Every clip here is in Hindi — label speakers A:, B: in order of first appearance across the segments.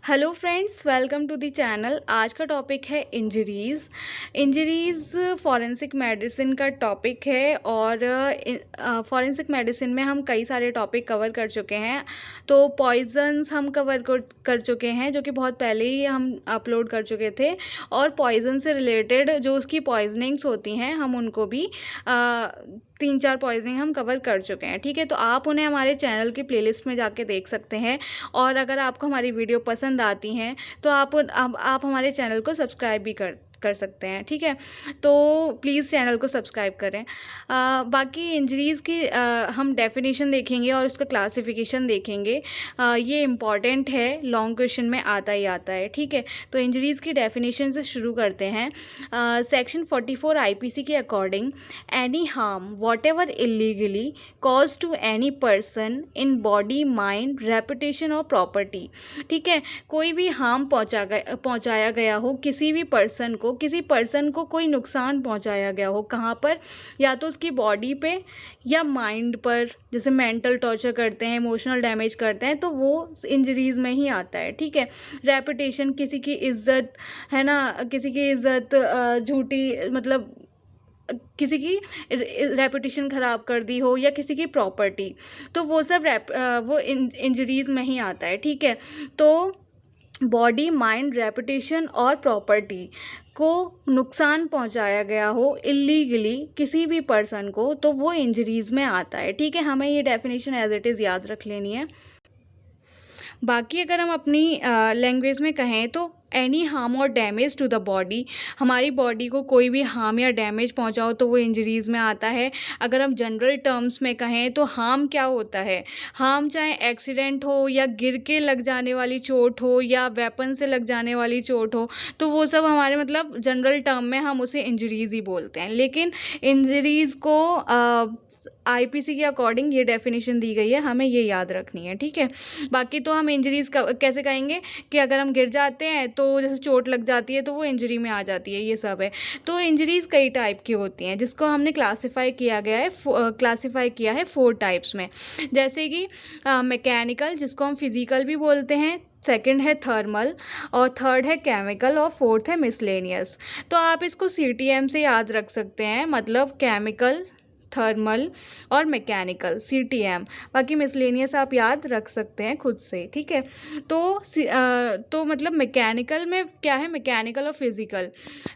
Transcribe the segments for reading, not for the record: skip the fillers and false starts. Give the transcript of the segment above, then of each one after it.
A: Hello friends, welcome to the channel. आज का टॉपिक है इंजरीज़ फॉरेंसिक मेडिसिन का टॉपिक है। और फॉरेंसिक मेडिसिन में हम कई सारे टॉपिक कवर कर चुके हैं। तो पॉइजन्स हम कवर कर चुके हैं, जो कि बहुत पहले ही हम अपलोड कर चुके थे। और पॉइजन से रिलेटेड जो उसकी पॉइजनिंग्स होती हैं, हम उनको भी 3-4 पॉइजनिंग हम कवर कर चुके हैं। ठीक है, तो आप उन्हें हमारे चैनल की प्लेलिस्ट में जाके देख सकते हैं। और अगर आपको हमारी वीडियो पसंद आती हैं तो आप हमारे चैनल को सब्सक्राइब भी कर सकते हैं। ठीक है, तो प्लीज़ चैनल को सब्सक्राइब करें। बाकी इंजरीज़ की हम डेफिनेशन देखेंगे और उसका क्लासिफिकेशन देखेंगे। ये इम्पॉर्टेंट है, लॉन्ग क्वेश्चन में आता ही आता है। ठीक है, तो इंजरीज़ की डेफिनेशन से शुरू करते हैं। सेक्शन 44 आईपीसी के according, any harm whatever illegally cause to any person in body, mind, reputation और प्रॉपर्टी। ठीक है, कोई भी हार्म पहुंचाया गया हो किसी पर्सन को कोई नुकसान पहुंचाया गया हो, कहाँ पर? या तो उसकी बॉडी पे या माइंड पर, जैसे मेंटल टॉर्चर करते हैं, इमोशनल डैमेज करते हैं, तो वो इंजरीज में ही आता है। ठीक है, रेपुटेशन, किसी की इज्जत है ना, किसी की इज्जत झूठी, मतलब किसी की रेपुटेशन ख़राब कर दी हो, या किसी की प्रॉपर्टी, तो वो सब वो इंजरीज़ में ही आता है। ठीक है, तो बॉडी, माइंड, रेपुटेशन और प्रॉपर्टी को नुकसान पहुंचाया गया हो इलीगली किसी भी पर्सन को, तो वो इंजरीज़ में आता है। ठीक है, हमें ये डेफिनेशन एज इट इज़ याद रख लेनी है। बाकी अगर हम अपनी लैंग्वेज में कहें तो एनी हार्म और डैमेज टू द बॉडी, हमारी बॉडी को कोई भी हार्म या डैमेज पहुंचाओ तो वो इंजरीज़ में आता है। अगर हम जनरल टर्म्स में कहें तो हार्म क्या होता है? हार्म चाहे एक्सीडेंट हो, या गिर के लग जाने वाली चोट हो, या वेपन से लग जाने वाली चोट हो, तो वो सब हमारे मतलब जनरल टर्म में हम उसे इंजरीज़ ही बोलते हैं। लेकिन इंजरीज़ को आईपीसी के अकॉर्डिंग ये डेफिनेशन दी गई है, हमें ये याद रखनी है। ठीक है, बाकी तो हम इंजरीज़ कैसे कहेंगे कि अगर हम गिर जाते हैं तो जैसे चोट लग जाती है तो वो इंजरी में आ जाती है, ये सब है। तो इंजरीज़ कई टाइप की होती हैं, जिसको हमने क्लासीफाई किया है 4 टाइप्स में। जैसे कि मैकेनिकल, जिसको हम फिज़िकल भी बोलते हैं, सेकंड है थर्मल, और थर्ड है केमिकल, और फोर्थ है मिसलेनियस। तो आप इसको सीटीएम से याद रख सकते हैं, मतलब केमिकल, थर्मल और मैकेनिकल, सीटीएम। बाकी मिसलेनियस आप याद रख सकते हैं खुद से। ठीक है, तो मतलब मैकेनिकल में क्या है, मैकेनिकल और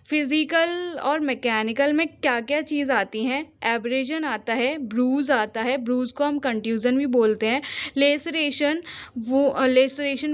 A: फिज़िकल और मैकेनिकल में क्या क्या चीज़ आती हैं? एब्रेजन आता है, ब्रूज आता है, ब्रूज को हम कंट्यूजन भी बोलते हैं, laceration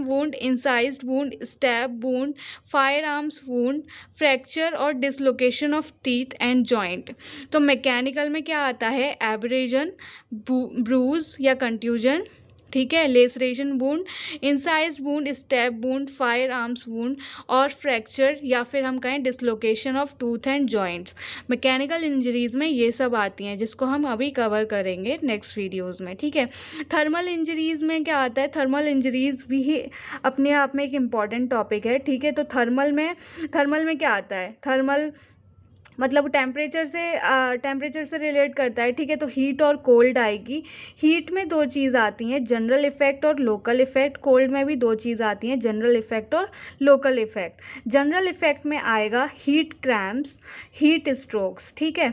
A: wound, incised wound, stab wound, fire arms wound, fracture और dislocation of teeth and joint. तो मैकेनिकल में क्या आता है? एब्रेजन, ब्रूज या कंट्यूजन, ठीक है, laceration wound, incise wound, stab wound, fire arms wound और फ्रैक्चर, या फिर हम कहें dislocation of tooth and joints. Mechanical injuries में ये सब आती हैं, जिसको हम अभी कवर करेंगे नेक्स्ट वीडियोज़ में। ठीक है, थर्मल इंजरीज़ में क्या आता है? थर्मल इंजरीज़ भी अपने आप में एक इम्पॉर्टेंट टॉपिक है। ठीक है, तो थर्मल में क्या आता है? थर्मल मतलब टेम्परेचर से रिलेट करता है। ठीक है, तो हीट और कोल्ड आएगी। हीट में 2 चीज़ आती हैं, जनरल इफेक्ट और लोकल इफेक्ट। कोल्ड में भी 2 चीज़ आती हैं, जनरल इफेक्ट और लोकल इफेक्ट। जनरल इफेक्ट में आएगा हीट क्रैम्प्स, हीट स्ट्रोक्स। ठीक है,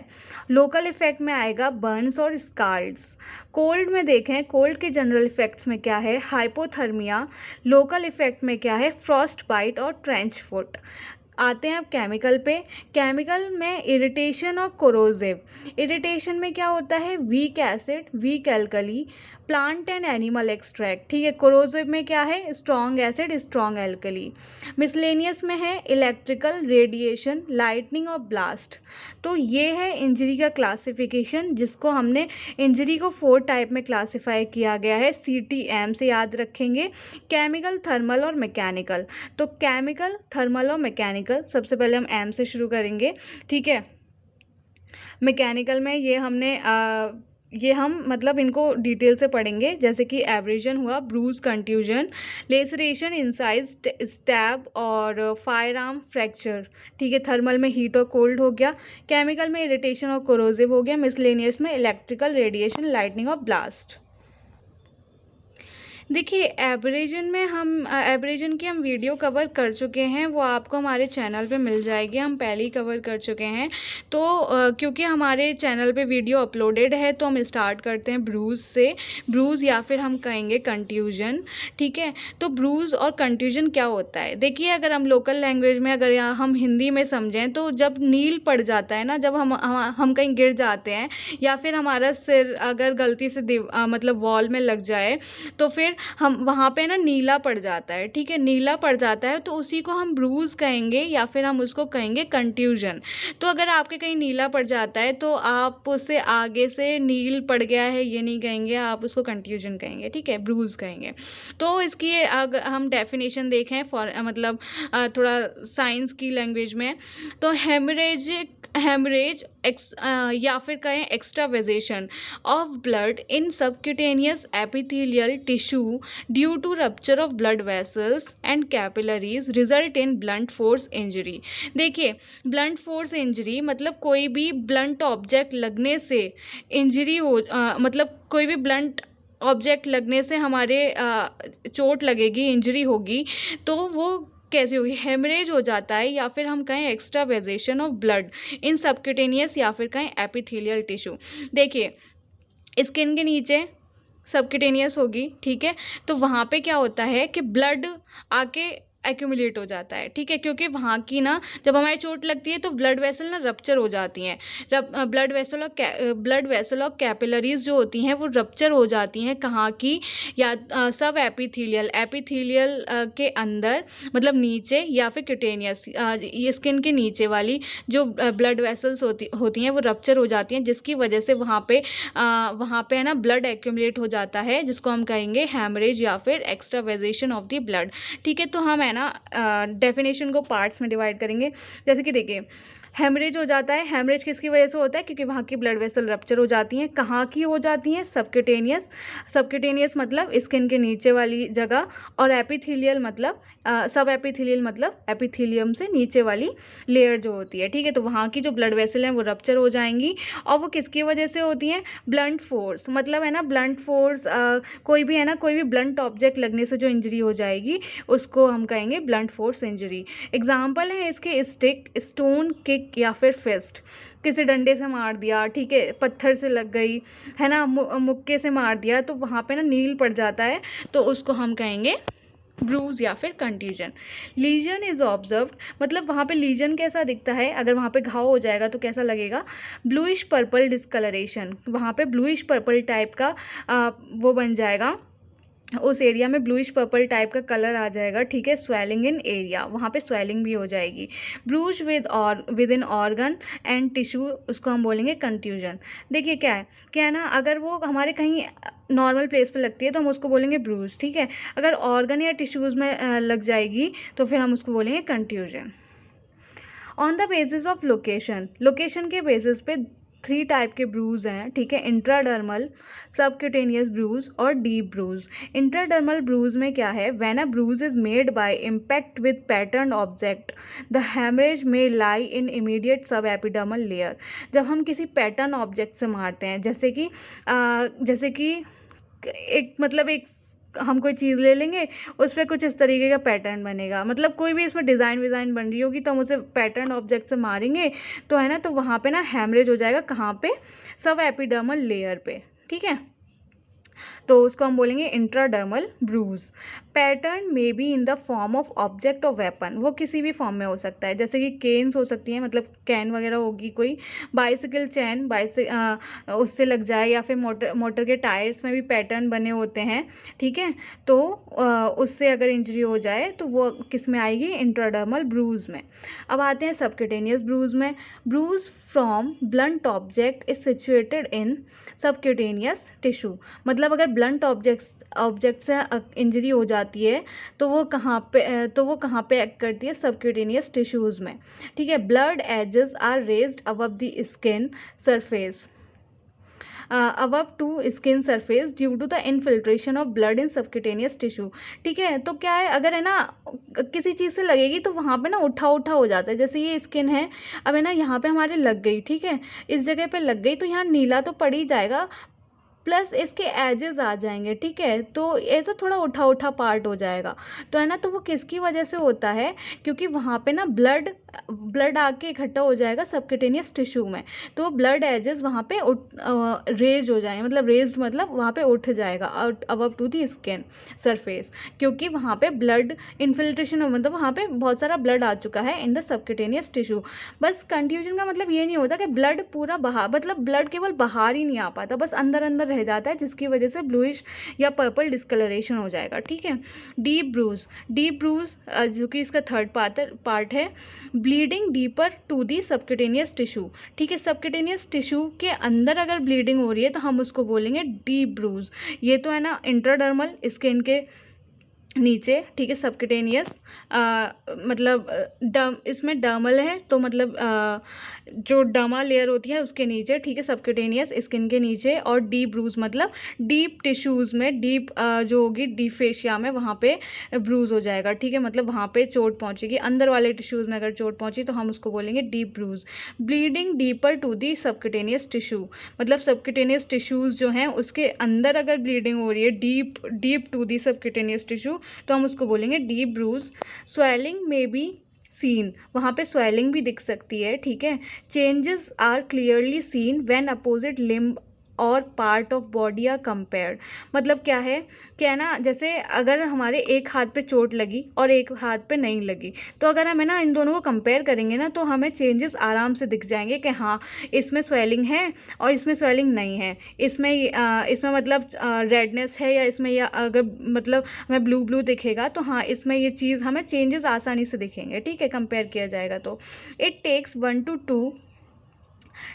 A: लोकल इफेक्ट में आएगा बर्न्स और स्कार्ड्स। कोल्ड में देखें, कोल्ड के जनरल इफेक्ट्स में क्या है? हाइपोथर्मिया। लोकल इफेक्ट में क्या है? फ्रॉस्ट बाइट और ट्रेंच फुट। आते हैं अब केमिकल पे। केमिकल में इरिटेशन और कोरोसिव। इरिटेशन में क्या होता है? Weak acid, weak alkali, plant and animal extract. ठीक है, कोरोसिव में क्या है? Strong acid, strong alkali. Miscellaneous में है इलेक्ट्रिकल, रेडिएशन, लाइटनिंग और ब्लास्ट। तो ये है इंजरी का क्लासिफिकेशन, जिसको हमने इंजरी को 4 टाइप में क्लासिफाई किया गया है, सीटीएम से याद रखेंगे, केमिकल, थर्मल और मैकेनिकल। तो केमिकल, थर्मल और मैकेनिकल, सबसे पहले हम एम से शुरू करेंगे। ठीक है, मैकेनिकल में ये हम मतलब इनको डिटेल से पढ़ेंगे, जैसे कि एब्रेजन हुआ, bruise, contusion, laceration, incise, stab और फायर आर्म, फ्रैक्चर। ठीक है, थर्मल में हीट और कोल्ड हो गया, केमिकल में इरिटेशन और कोरोसिव हो गया, मिसलेनियस में इलेक्ट्रिकल, रेडिएशन, लाइटनिंग और ब्लास्ट। देखिए, एब्रेजन की हम वीडियो कवर कर चुके हैं, वो आपको हमारे चैनल पे मिल जाएगी, हम पहले ही कवर कर चुके हैं। तो क्योंकि हमारे चैनल पे वीडियो अपलोडेड है तो हम स्टार्ट करते हैं ब्रूज़ से। ब्रूज़ या फिर हम कहेंगे कंट्यूजन, ठीक है। तो ब्रूज़ और कंट्यूजन क्या होता है, देखिए अगर हम लोकल लैंग्वेज में, अगर यहाँ हम हिंदी में समझें तो जब नील पड़ जाता है ना, जब हम कहीं गिर जाते हैं या फिर हमारा सिर अगर गलती से मतलब वॉल में लग जाए, तो फिर हम वहाँ पे ना नीला पड़ जाता है, ठीक है, नीला पड़ जाता है तो उसी को हम ब्रूज़ कहेंगे या फिर हम उसको कहेंगे कंट्यूजन। तो अगर आपके कहीं नीला पड़ जाता है तो आप उससे आगे से नील पड़ गया है ये नहीं कहेंगे, आप उसको कंट्यूजन कहेंगे, ठीक है, ब्रूज़ कहेंगे। तो इसकी अगर हम डेफिनेशन देखें मतलब थोड़ा साइंस की लैंग्वेज में, तो हेमरेज या फिर कहें extravasation of blood in subcutaneous epithelial tissue due to rupture of blood vessels and capillaries result in blunt force injury. देखिए, ब्लंट फोर्स इंजरी मतलब कोई भी ब्लंट ऑब्जेक्ट लगने से इंजरी हो, मतलब कोई भी ब्लंट ऑब्जेक्ट लगने से हमारे चोट लगेगी, इंजरी होगी, तो वो कैसे होगी, हेमरेज हो जाता है या फिर हम कहें extravasation of blood in subcutaneous या फिर कहें एपिथेलियल टिश्यू। देखिए, स्किन के नीचे सबक्यूटेनियस होगी, ठीक है, तो वहाँ पे क्या होता है कि ब्लड आके एक्यूमुलेट हो जाता है, ठीक है, क्योंकि वहाँ की ना जब हमारी चोट लगती है तो ब्लड वेसल ना रप्चर हो जाती हैं। ब्लड वेसल और कैपिलरीज जो होती हैं वो रप्चर हो जाती हैं, कहाँ की, या सब एपिथेलियल के अंदर, मतलब नीचे, या फिर क्यूटेनियस, ये स्किन के नीचे वाली जो ब्लड वेसल्स होती हैं वो रप्चर हो जाती हैं, जिसकी वजह से वहाँ पे है ना ब्लड एक्यूमुलेट हो जाता है, जिसको हम कहेंगे हैमरेज या फिर एक्स्ट्रावेजेशन ऑफ द ब्लड, ठीक है। तो हम है ना डेफिनेशन को पार्ट्स में डिवाइड करेंगे। जैसे कि देखिए, हेमरेज हो जाता है, हेमरेज किसकी वजह से होता है, क्योंकि वहाँ की ब्लड वेसल रप्चर हो जाती हैं, कहाँ की हो जाती हैं, सबक्यूटेनियस मतलब स्किन के नीचे वाली जगह, और एपिथेलियल मतलब सब एपिथेलियल मतलब एपिथेलियम से नीचे वाली लेयर जो होती है, ठीक है। तो वहाँ की जो ब्लड वेसल हैं वो रप्चर हो जाएंगी, और वो किसकी वजह से होती हैं, ब्लंट फोर्स, मतलब है ना ब्लंट फोर्स, कोई भी ब्लंट ऑब्जेक्ट लगने से जो इंजरी हो जाएगी उसको हम कहेंगे ब्लंट फोर्स इंजरी। एग्जाम्पल है इसके स्टिक, स्टोन, किक या फिर फिस्ट, किसी डंडे से मार दिया, ठीक है, पत्थर से लग गई है ना, मुक्के से मार दिया, तो वहाँ पे ना नील पड़ जाता है, तो उसको हम कहेंगे ब्रूज या फिर कंट्यूजन। लीजन इज ऑब्जर्व्ड, मतलब वहाँ पे लीजन कैसा दिखता है, अगर वहाँ पे घाव हो जाएगा तो कैसा लगेगा, ब्लूइश पर्पल डिस्कलरेशन, वहाँ पे ब्लूइश पर्पल टाइप का वो बन जाएगा, उस एरिया में ब्लूइश पर्पल टाइप का कलर आ जाएगा, ठीक है। स्वेलिंग इन एरिया, वहाँ पे स्वेलिंग भी हो जाएगी। Bruise within organ and tissue, उसको हम बोलेंगे कंट्यूजन। देखिए क्या है ना, अगर वो हमारे कहीं नॉर्मल प्लेस पे लगती है तो हम उसको बोलेंगे ब्रूज, ठीक है। अगर ऑर्गन या टिश्यूज़ में लग जाएगी तो फिर हम उसको बोलेंगे contusion. On the basis of location के बेसिस पे 3 टाइप के ब्रूज हैं, ठीक है, इंट्राडर्मल, सबक्यूटेनियस ब्रूज और डीप ब्रूज। इंट्राडर्मल ब्रूज में क्या है, when a bruise is made by impact with pattern object the haemorrhage में lie in immediate sub epidermal layer. जब हम किसी पैटर्न ऑब्जेक्ट से मारते हैं, जैसे कि एक हम कोई चीज़ ले लेंगे, उस पर कुछ इस तरीके का पैटर्न बनेगा, मतलब कोई भी इसमें डिज़ाइन बन रही होगी तो हम उसे पैटर्न ऑब्जेक्ट से मारेंगे, तो है ना, तो वहाँ पे ना हैमरेज हो जाएगा, कहाँ पे, सब एपिडर्मल लेयर पे, ठीक है। तो उसको हम बोलेंगे intradermal bruise. Pattern may be in the form of object और वेपन, वो किसी भी फॉर्म में हो सकता है, जैसे कि केन्स हो सकती हैं, मतलब कैन वगैरह होगी कोई, बाइसिकल चैन, उससे लग जाए, या फिर मोटर के टायर्स में भी पैटर्न बने होते हैं, ठीक है। तो उससे अगर इंजरी हो जाए तो वो किस में आएगी, इंट्राडर्मल ब्रूज में। अब आते हैं सबक्यूटेनियस ब्रूज में। Bruise from blunt object is situated in subcutaneous tissue, मतलब अगर ब्लंट ऑब्जेक्ट से इंजरी हो जाती है तो वो कहाँ पे एक्ट करती है, सबक्यूटेनियस टिश्यूज़ में, ठीक है। Blood edges are raised above the skin surface, above to skin surface due to the infiltration of blood in subcutaneous tissue, ठीक है। तो क्या है, अगर है ना किसी चीज़ से लगेगी तो वहाँ पे ना उठा हो जाता है, जैसे ये स्किन है, अब है ना यहाँ पे हमारे लग गई, ठीक है, इस जगह पे लग गई तो यहाँ नीला तो पड़ ही जाएगा, प्लस इसके एजेस आ जाएंगे, ठीक है, तो ऐसा थोड़ा उठा उठा पार्ट हो जाएगा। तो है ना, तो वो किसकी वजह से होता है, क्योंकि वहाँ पे ना ब्लड आके इकट्ठा हो जाएगा सबक्यूटेनियस टिश्यू में, तो ब्लड एजेस वहाँ पे रेज हो जाएंगे, मतलब रेज्ड मतलब वहाँ पे उठ जाएगा above to the skin surface, क्योंकि वहाँ पे ब्लड इन्फिल्ट्रेशन, मतलब वहाँ पे बहुत सारा ब्लड आ चुका है इन द सबक्यूटेनियस टिश्यू। बस कंफ्यूजन का मतलब ये नहीं होता कि ब्लड पूरा बाहर, मतलब ब्लड केवल बाहर ही नहीं आ पाता, बस अंदर अंदर रह जाता है, जिसकी वजह से ब्लूइश या पर्पल डिस्कलरेशन हो जाएगा, ठीक है। डीप ब्रूज जो कि इसका थर्ड पार्ट है, bleeding deeper to the subcutaneous tissue, ठीक है। सबक्यूटेनियस टिश्यू के अंदर अगर ब्लीडिंग हो रही है तो हम उसको बोलेंगे डीप ब्रूज। ये तो है ना इंट्राडर्मल स्किन के नीचे, ठीक है, सबक्यूटेनियस मतलब इसमें डर्मल है, तो मतलब जो डर्मा लेयर होती है उसके नीचे, ठीक है, सबक्यूटेनियस स्किन के नीचे, और डीप ब्रूज मतलब डीप टिश्यूज़ में, डीप जो होगी डीप फेशिया में, वहाँ पे ब्रूज हो जाएगा, ठीक है, मतलब वहाँ पे चोट पहुँचेगी, अंदर वाले टिश्यूज़ में अगर चोट पहुँची तो हम उसको बोलेंगे deep bruise. Bleeding deeper to the subcutaneous tissue, मतलब सबक्यूटेनियस टिश्यूज़ जो हैं उसके अंदर अगर ब्लीडिंग हो रही है deep to the subcutaneous tissue, तो हम उसको बोलेंगे डीप ब्रूज। स्वेलिंग में बी सीन, वहाँ पे स्वेलिंग भी दिख सकती है, ठीक है। Changes are clearly seen when opposite limb और part of body are compared, मतलब क्या है ना, जैसे अगर हमारे एक हाथ पे चोट लगी और एक हाथ पे नहीं लगी, तो अगर हम है ना इन दोनों को कंपेयर करेंगे ना, तो हमें चेंजेस आराम से दिख जाएंगे कि हाँ इसमें स्वेलिंग है और इसमें स्वेलिंग नहीं है, इसमें मतलब रेडनेस है, या इसमें, या अगर मतलब हमें ब्लू दिखेगा तो हाँ इसमें ये चीज़, हमें चेंजेस आसानी से दिखेंगे, ठीक है, कंपेयर किया जाएगा तो। इट टेक्स 1 to 2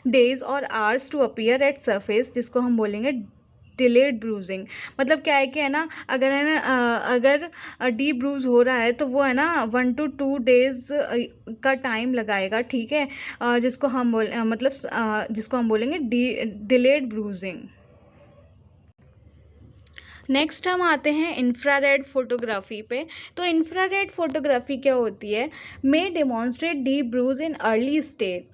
A: डेज और hours to appear at surface, जिसको हम बोलेंगे डिलेड ब्रूजिंग। मतलब क्या है ना, अगर है ना अगर डीप ब्रूज हो रहा है तो वो है ना 1 to 2 डेज का टाइम लगाएगा, ठीक है, जिसको हम जिसको हम बोलेंगे डिलेड ब्रूजिंग। नेक्स्ट हम आते हैं इंफ्रारेड फोटोग्राफी पे। तो इंफ्रारेड फोटोग्राफी क्या होती है, may demonstrate deep bruise in early stage,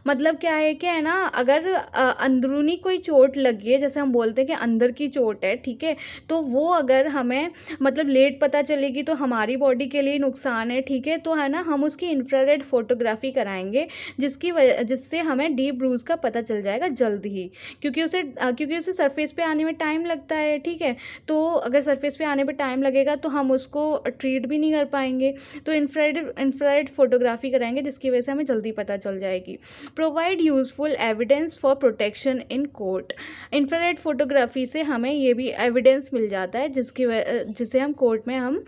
A: मतलब क्या है ना, अगर अंदरूनी कोई चोट लगी है, जैसे हम बोलते हैं कि अंदर की चोट है, ठीक है, तो वो अगर हमें मतलब लेट पता चलेगी तो हमारी बॉडी के लिए नुकसान है, ठीक है, तो है ना हम उसकी इंफ्रारेड फोटोग्राफी कराएंगे, जिससे हमें डीप ब्रूज का पता चल जाएगा जल्द ही, क्योंकि उसे सरफेस पे आने में टाइम लगता है, ठीक है, तो अगर सरफेस पे आने पे टाइम लगेगा तो हम उसको ट्रीट भी नहीं कर पाएंगे, तो इंफ्रारेड फोटोग्राफी कराएंगे, जिसकी वजह से हमें जल्दी पता चल जाएगी। Provide useful evidence for protection in court, infrared photography से हमें ये भी एविडेंस मिल जाता है, जिसे हम कोर्ट में हम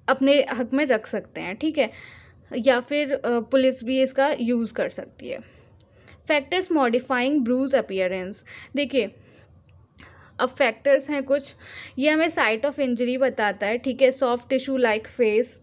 A: अपने हक में रख सकते हैं, ठीक है, या फिर पुलिस भी इसका यूज़ कर सकती है। फैक्टर्स मॉडिफाइंग ब्रूज अपीयरेंस, देखिए अब फैक्टर्स हैं कुछ, ये हमें साइट ऑफ इंजरी बताता है, ठीक है, soft tissue like face,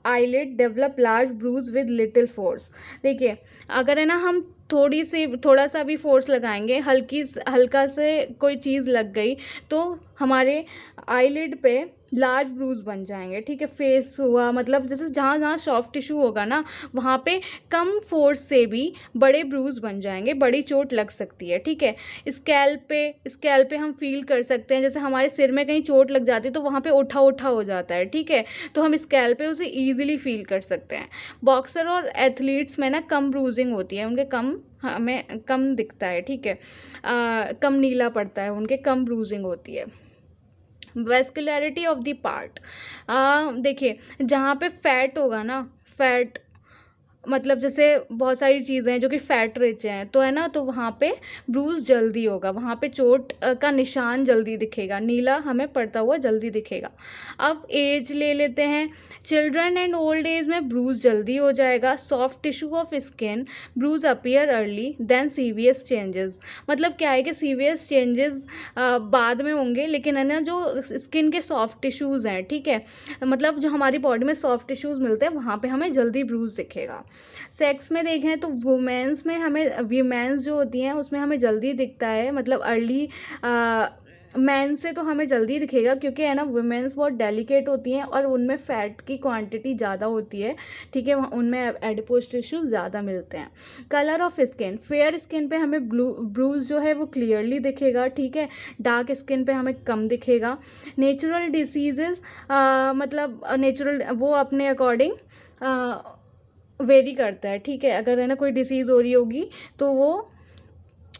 A: eyelid develop large bruise with little force. देखिए अगर है ना हम थोड़ा सा भी फोर्स लगाएंगे, हल्का से कोई चीज़ लग गई तो हमारे आईलिड पे लार्ज ब्रूज बन जाएंगे, ठीक है, फेस हुआ, मतलब जैसे जहाँ जहाँ सॉफ्ट टिश्यू होगा ना वहाँ पे कम फोर्स से भी बड़े ब्रूज बन जाएंगे, बड़ी चोट लग सकती है, ठीक है। स्कैल्प पे हम फील कर सकते हैं, जैसे हमारे सिर में कहीं चोट लग जाती है तो वहाँ पे उठा हो जाता है, ठीक है, तो हम स्कैल्प पे उसे ईजिली फील कर सकते हैं। बॉक्सर और एथलीट्स में ना कम ब्रूजिंग होती है, उनके हमें कम दिखता है, ठीक है, कम नीला पड़ता है, उनके कम ब्रूजिंग होती है। वेस्कुलरिटी ऑफ द पार्ट, देखिए जहाँ पे फैट होगा ना, फैट मतलब जैसे बहुत सारी चीज़ें हैं जो कि फैट रिच हैं, तो है ना, तो वहाँ पे ब्रूज जल्दी होगा, वहाँ पे चोट का निशान जल्दी दिखेगा, नीला हमें पड़ता हुआ जल्दी दिखेगा। अब एज ले लेते हैं, चिल्ड्रन एंड ओल्ड एज में ब्रूज जल्दी हो जाएगा। Soft tissue of skin bruise appear early than severe changes, मतलब क्या है कि सीवियस चेंजेस बाद में होंगे, लेकिन है ना जो स्किन के सॉफ्ट टिश्यूज़ हैं, ठीक है, मतलब जो हमारी बॉडी में सॉफ्ट टिश्यूज़ मिलते हैं वहाँ पे हमें जल्दी ब्रूज दिखेगा। सेक्स में देखें तो वीमेंस जो होती हैं उसमें हमें जल्दी दिखता है, मतलब अर्ली मेन से तो हमें जल्दी दिखेगा, क्योंकि है ना वुमेन्स बहुत डेलिकेट होती हैं और उनमें फ़ैट की क्वांटिटी ज़्यादा होती है, ठीक है, उनमें एडिपोज टिश्यूज ज़्यादा मिलते हैं। Colour of skin, fair skin पे हमें ब्रूज जो है वो क्लियरली दिखेगा, ठीक है, डार्क स्किन पे हमें कम दिखेगा। नेचुरल डिसीजेज़, मतलब नेचुरल वो अपने अकॉर्डिंग वेरी करता है, ठीक है, अगर है ना कोई डिसीज़ हो रही होगी तो वो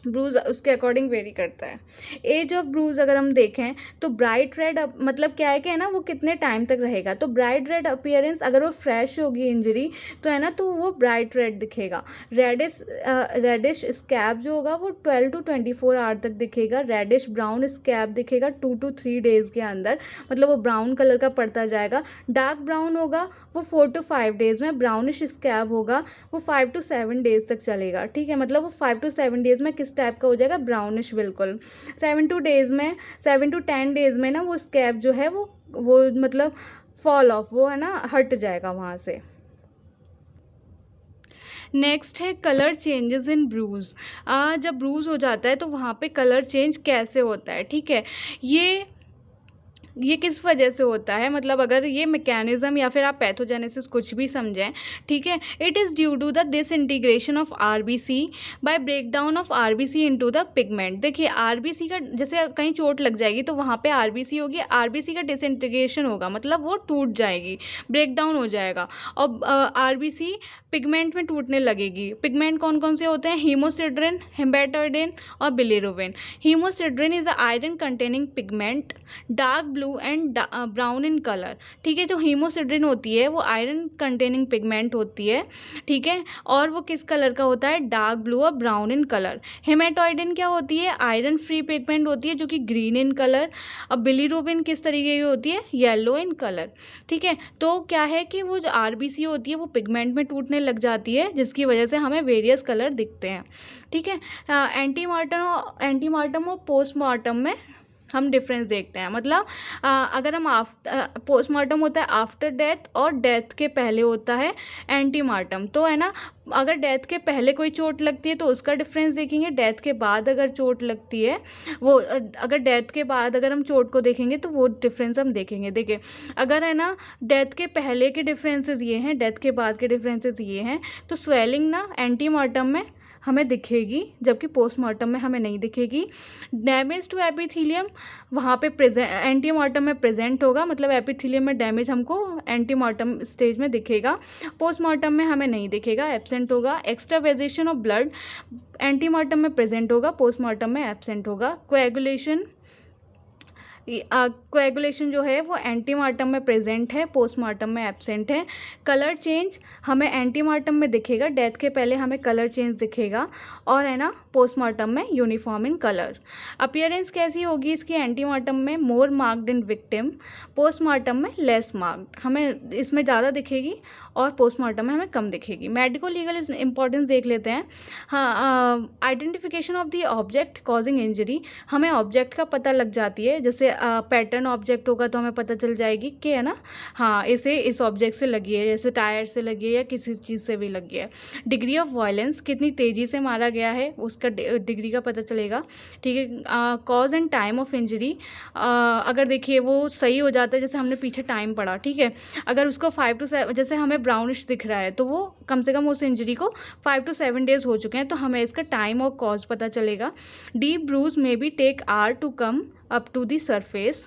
A: ब्रूज उसके अकॉर्डिंग वेरी करता है। एज ऑफ ब्रूज अगर हम देखें तो ब्राइट रेड, मतलब क्या है कि है ना वो कितने टाइम तक रहेगा, तो ब्राइट रेड अपीयरेंस, अगर वो फ्रेश होगी इंजरी तो है ना तो वो ब्राइट रेड दिखेगा। रेडिश स्कैब जो होगा वो 12 to 24 आवर तक दिखेगा। रेडिश ब्राउन स्कैब दिखेगा 2 to 3 डेज़ के अंदर, मतलब वो ब्राउन कलर का पड़ता जाएगा। डार्क ब्राउन होगा वो 4 to 5 डेज़ में। ब्राउनिश स्कैब होगा वो 5 to 7 डेज़ तक चलेगा, ठीक है, मतलब वो 5 to 7 डेज़ में किस टाइप का हो जाएगा, ब्राउनिश बिल्कुल। 7 to 10 डेज़ में ना वो स्कैब जो है वो मतलब फॉल ऑफ, वो है ना हट जाएगा वहाँ से। नेक्स्ट है कलर चेंजेस इन ब्रूज। जब ब्रूज हो जाता है तो वहाँ पे कलर चेंज कैसे होता है, ठीक है, ये किस वजह से होता है, मतलब अगर ये मैकेनिज्म या फिर आप पैथोजेनेसिस कुछ भी समझें, ठीक है, it is due to the disintegration of RBC by breakdown of RBC into the pigment. देखिए आरबीसी का, जैसे कहीं चोट लग जाएगी तो वहाँ पे आरबीसी होगी, आरबीसी का डिसइंटीग्रेशन होगा, मतलब वो टूट जाएगी, ब्रेकडाउन हो जाएगा, और आरबीसी पिगमेंट में टूटने लगेगी। पिगमेंट कौन कौन से होते हैं, हीमोसिड्रिन, हेमेटोइडिन और bilirubin. Haemosiderin is a iron containing pigment, dark blue and brown in colour, ठीक है, जो हीमोसिड्रिन होती है वो आयरन कंटेनिंग पिगमेंट होती है, ठीक है, और वो किस कलर का होता है, डार्क ब्लू और ब्राउन इन कलर। हेमेटोइडिन क्या होती है, आयरन फ्री पिगमेंट होती है जो कि ग्रीन इन कलर। अब बिलिरुबिन किस तरीके की होती है, येलो इन कलर, ठीक है। तो क्या है कि वो जो आरबीसी होती है वो पिगमेंट में टूटने लग जाती है, जिसकी वजह से हमें वेरियस कलर दिखते हैं, ठीक है। एंटीमार्टम और पोस्टमार्टम में हम डिफरेंस देखते हैं, मतलब अगर हम पोस्टमार्टम होता है आफ्टर डेथ और डेथ के पहले होता है एंटीमार्टम, तो है ना अगर डेथ के पहले कोई चोट लगती है तो उसका डिफरेंस देखेंगे, डेथ के बाद अगर चोट लगती है वो अगर डेथ के बाद अगर हम चोट को देखेंगे तो वो डिफरेंस हम देखेंगे। देखिए अगर है ना डेथ के पहले के डिफरेंसेस ये हैं, डेथ के बाद के डिफरेंसेस ये हैं, तो स्वेलिंग ना एंटीमार्टम में हमें दिखेगी जबकि पोस्टमार्टम में हमें नहीं दिखेगी। डैमेज टू एपिथीलियम वहाँ पे एंटीमार्टम में प्रेजेंट होगा, मतलब एपिथीलियम में डैमेज हमको एंटीमार्टम स्टेज में दिखेगा, पोस्टमार्टम में हमें नहीं दिखेगा, एब्सेंट होगा। एक्स्ट्रावेजेशन ऑफ ब्लड एंटीमार्टम में प्रेजेंट होगा, पोस्टमार्टम में एब्सेंट होगा। कोएगुलेशन जो है वो एंटीमार्टम में प्रेजेंट है, पोस्टमार्टम में एब्सेंट है। कलर चेंज हमें एंटीमार्टम में दिखेगा, डेथ के पहले हमें कलर चेंज दिखेगा, और है ना पोस्टमार्टम में यूनिफॉर्म इन कलर। अपीयरेंस कैसी होगी इसकी, एंटीमार्टम में मोर मार्क्ड इन विक्टिम, पोस्टमार्टम में लेस मार्क्ड, हमें इसमें ज़्यादा दिखेगी और पोस्टमार्टम में हमें कम दिखेगी। मेडिको लीगल इंपॉर्टेंस देख लेते हैं। हाँ, identification of the object causing injury, हमें ऑब्जेक्ट का पता लग जाती है, जैसे पैटर्न ऑब्जेक्ट होगा तो हमें पता चल जाएगी कि है ना हाँ इसे इस ऑब्जेक्ट से लगी है, जैसे टायर से लगी है या किसी चीज़ से भी लगी है। डिग्री ऑफ वायलेंस, कितनी तेज़ी से मारा गया है उसका डिग्री का पता चलेगा, ठीक है। Cause and time of injury, अगर देखिए वो सही हो जाता है, जैसे हमने पीछे टाइम पढ़ा, ठीक है, अगर उसको 5 to 7 जैसे हमें ब्राउनिश दिख रहा है तो वो कम से कम उस इंजरी को 5 to 7 डेज हो चुके हैं, तो हमें इसका टाइम और कॉज पता चलेगा। Deep bruise may be take hour to come up to the surface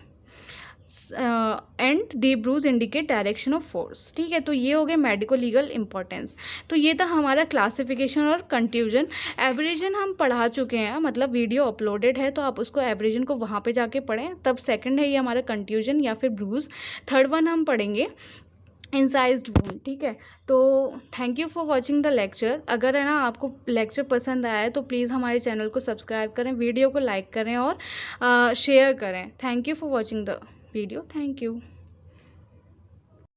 A: and deep bruise indicate direction of force, ठीक है। तो ये हो गए मेडिको लीगल इंपॉर्टेंस। तो ये था हमारा क्लासिफिकेशन और कंफ्यूजन। एब्रिजन हम पढ़ा चुके हैं, मतलब वीडियो अपलोडेड है तो आप उसको एब्रिजन को वहाँ पे जाके पढ़ें, तब सेकंड है ये हमारा कंफ्यूजन या फिर ब्रूज, थर्ड वन हम पढ़ेंगे इंसाइज्ड वुंड, ठीक है। तो thank you for watching the lecture. अगर है ना आपको लेक्चर पसंद आया है तो प्लीज़ हमारे चैनल को सब्सक्राइब करें, वीडियो को लाइक करें और शेयर करें। Thank you for watching the video, thank you.